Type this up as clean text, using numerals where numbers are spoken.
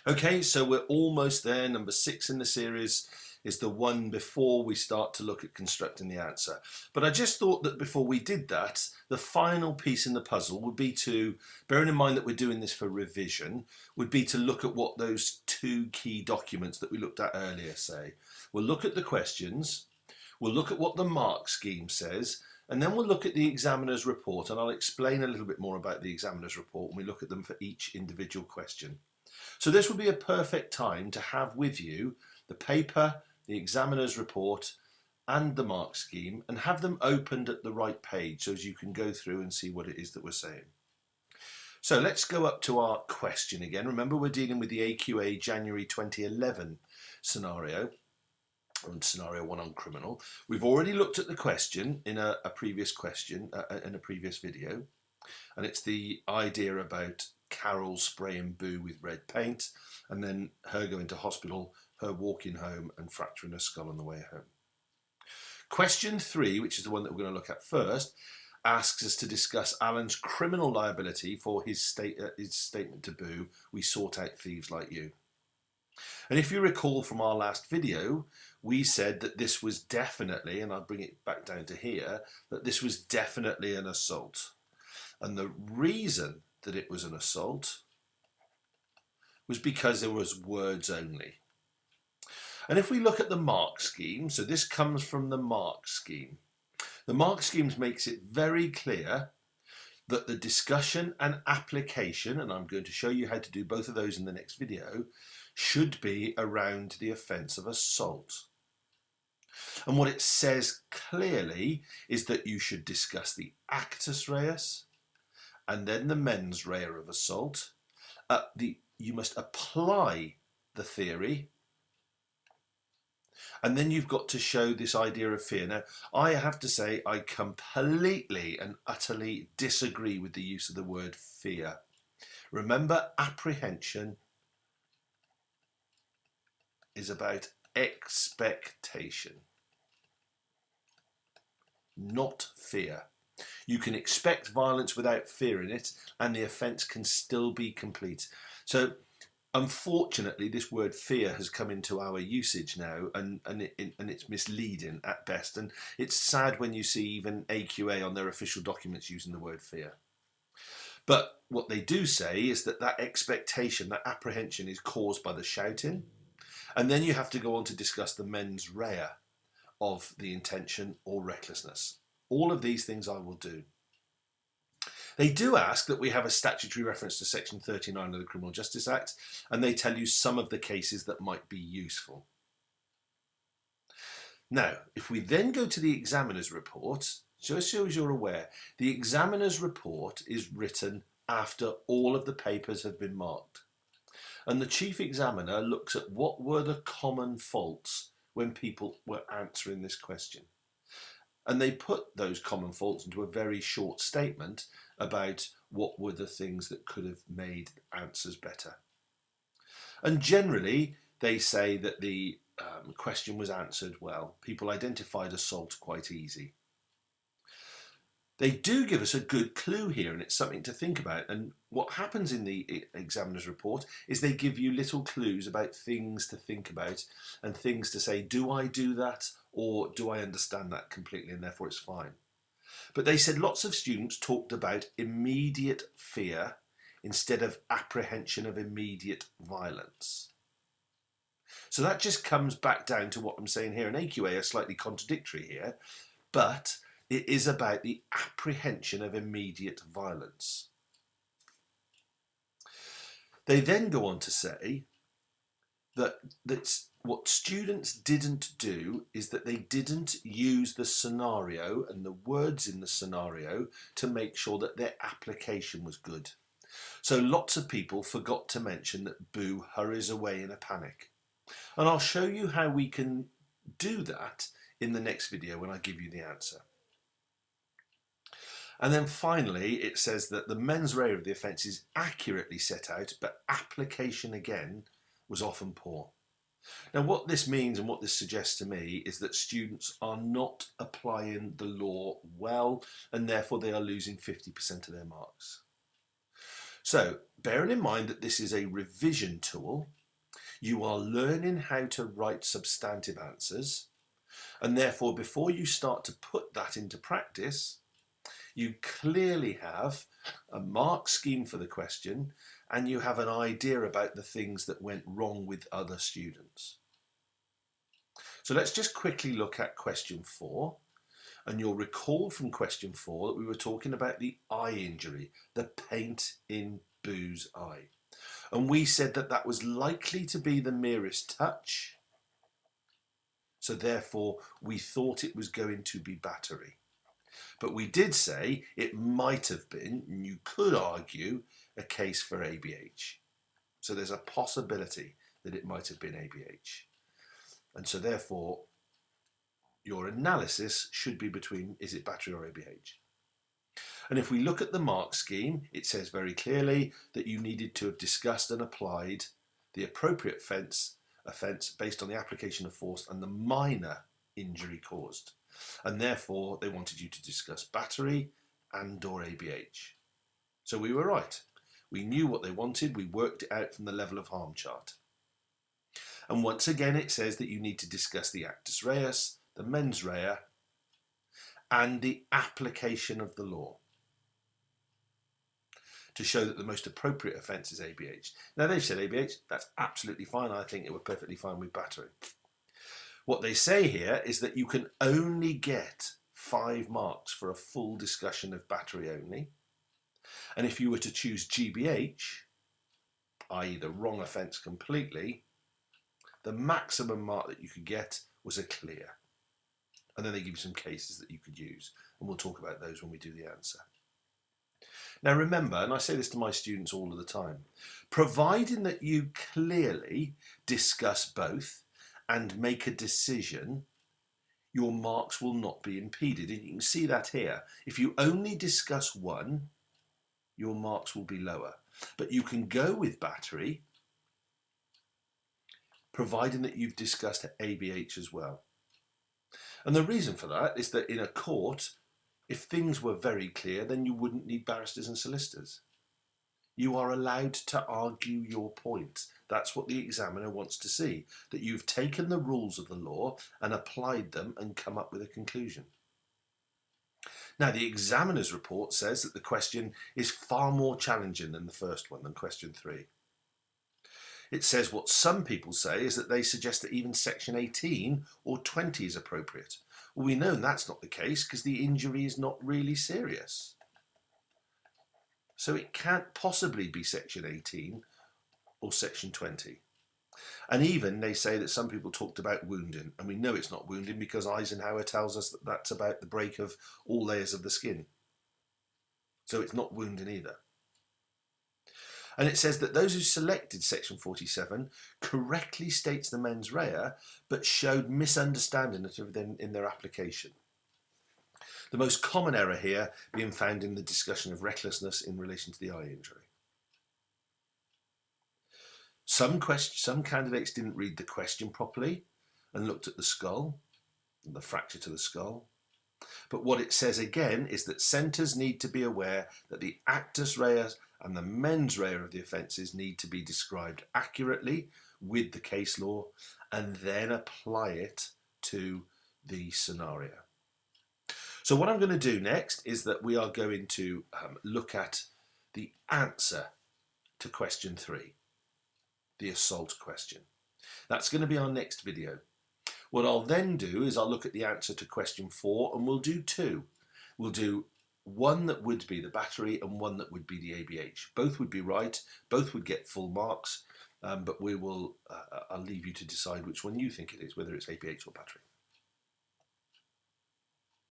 Okay, so we're almost there. Number 6 in the series is the one before we start to look at constructing the answer. But I just thought that before we did that, the final piece in the puzzle would be to, bearing in mind that we're doing this for revision, would be to look at what those two key documents that we looked at earlier say. We'll look at the questions, we'll look at what the mark scheme says, and then we'll look at the examiner's report, and I'll explain a little bit more about the examiner's report when we look at them for each individual question. So this would be a perfect time to have with you the paper, the examiner's report and the mark scheme, and have them opened at the right page so as you can go through and see what it is that we're saying. So let's go up to our question again. Remember, we're dealing with the AQA January 2011 scenario, and scenario 1 on criminal. We've already looked at the question in a previous question, in a previous video, and it's the idea about Carol spraying Boo with red paint, and then her going to hospital, her walking home and fracturing her skull on the way home. Question 3, which is the one that we're going to look at first, asks us to discuss Alan's criminal liability for his statement to Boo, "We sort out thieves like you." And if you recall from our last video, we said that this was definitely, and I'll bring it back down to here, that this was definitely an assault. And the reason that it was an assault was because there was words only. And if we look at the mark scheme, so this comes from the mark scheme. The mark scheme makes it very clear that the discussion and application, and I'm going to show you how to do both of those in the next video, should be around the offence of assault. And what it says clearly is that you should discuss the actus reus and then the mens rea of assault. You must apply the theory, and then you've got to show this idea of fear. Now, I have to say I completely and utterly disagree with the use of the word fear. Remember, apprehension is about expectation, not fear. You can expect violence without fear in it, and the offence can still be complete. So unfortunately, this word fear has come into our usage now, and it's misleading at best. And it's sad when you see even AQA on their official documents using the word fear. But what they do say is that that expectation, that apprehension, is caused by the shouting. And then you have to go on to discuss the mens rea of the intention or recklessness. All of these things I will do. They do ask that we have a statutory reference to section 39 of the Criminal Justice Act, and they tell you some of the cases that might be useful. Now, if we then go to the examiner's report, just so as you're aware, the examiner's report is written after all of the papers have been marked. And the chief examiner looks at what were the common faults when people were answering this question. And they put those common faults into a very short statement about what were the things that could have made answers better. And generally, they say that the question was answered well. People identified assault quite easy. They do give us a good clue here, and it's something to think about. And what happens in the examiner's report is they give you little clues about things to think about and things to say, do I do that, or do I understand that completely and therefore it's fine? But they said lots of students talked about immediate fear instead of apprehension of immediate violence. So that just comes back down to what I'm saying here, and AQA are slightly contradictory here, but it is about the apprehension of immediate violence. They then go on to say that what students didn't do is that they didn't use the scenario and the words in the scenario to make sure that their application was good. So lots of people forgot to mention that Boo hurries away in a panic. And I'll show you how we can do that in the next video when I give you the answer. And then finally, it says that the mens rea of the offence is accurately set out, but application again was often poor. Now, what this means and what this suggests to me is that students are not applying the law well, and therefore they are losing 50% of their marks. So, bearing in mind that this is a revision tool, you are learning how to write substantive answers, and therefore before you start to put that into practice, you clearly have a mark scheme for the question and you have an idea about the things that went wrong with other students. So let's just quickly look at question 4. And you'll recall from question 4 that we were talking about the eye injury, the paint in Boo's eye. And we said that that was likely to be the merest touch. So therefore, we thought it was going to be battery. But we did say it might have been, and you could argue, a case for ABH. So there's a possibility that it might have been ABH. And so therefore, your analysis should be between, is it battery or ABH? And if we look at the mark scheme, it says very clearly that you needed to have discussed and applied the appropriate offence based on the application of force and the minor injury caused. And therefore, they wanted you to discuss battery and or ABH. So we were right. We knew what they wanted. We worked it out from the level of harm chart. And once again, it says that you need to discuss the actus reus, the mens rea, and the application of the law to show that the most appropriate offence is ABH. Now they've said ABH, that's absolutely fine. I think it were perfectly fine with battery. What they say here is that you can only get 5 marks for a full discussion of battery only. And if you were to choose GBH, i.e. the wrong offence completely, the maximum mark that you could get was a clear. And then they give you some cases that you could use. And we'll talk about those when we do the answer. Now remember, and I say this to my students all of the time, providing that you clearly discuss both and make a decision, your marks will not be impeded. And you can see that here. If you only discuss one, your marks will be lower. But you can go with battery, providing that you've discussed ABH as well. And the reason for that is that in a court, if things were very clear, then you wouldn't need barristers and solicitors. You are allowed to argue your point. That's what the examiner wants to see, that you've taken the rules of the law and applied them and come up with a conclusion. Now, the examiner's report says that the question is far more challenging than the first one, than question 3. It says what some people say is that they suggest that even section 18 or 20 is appropriate. Well, we know that's not the case because the injury is not really serious. So it can't possibly be section 18 or section 20. And even they say that some people talked about wounding, and we know it's not wounding because Eisenhower tells us that that's about the break of all layers of the skin. So it's not wounding either. And it says that those who selected section 47 correctly states the mens rea, but showed misunderstanding in their application. The most common error here being found in the discussion of recklessness in relation to the eye injury. Some candidates didn't read the question properly and looked at the skull, the fracture to the skull. But what it says again is that centres need to be aware that the actus reus and the mens rea of the offences need to be described accurately with the case law and then apply it to the scenario. So what I'm going to do next is that we are going to look at the answer to question 3, the assault question. That's going to be our next video. What I'll then do is I'll look at the answer to question 4 and we'll do 2. We'll do one that would be the battery and one that would be the ABH. Both would be right, both would get full marks, but I'll leave you to decide which one you think it is, whether it's ABH or battery.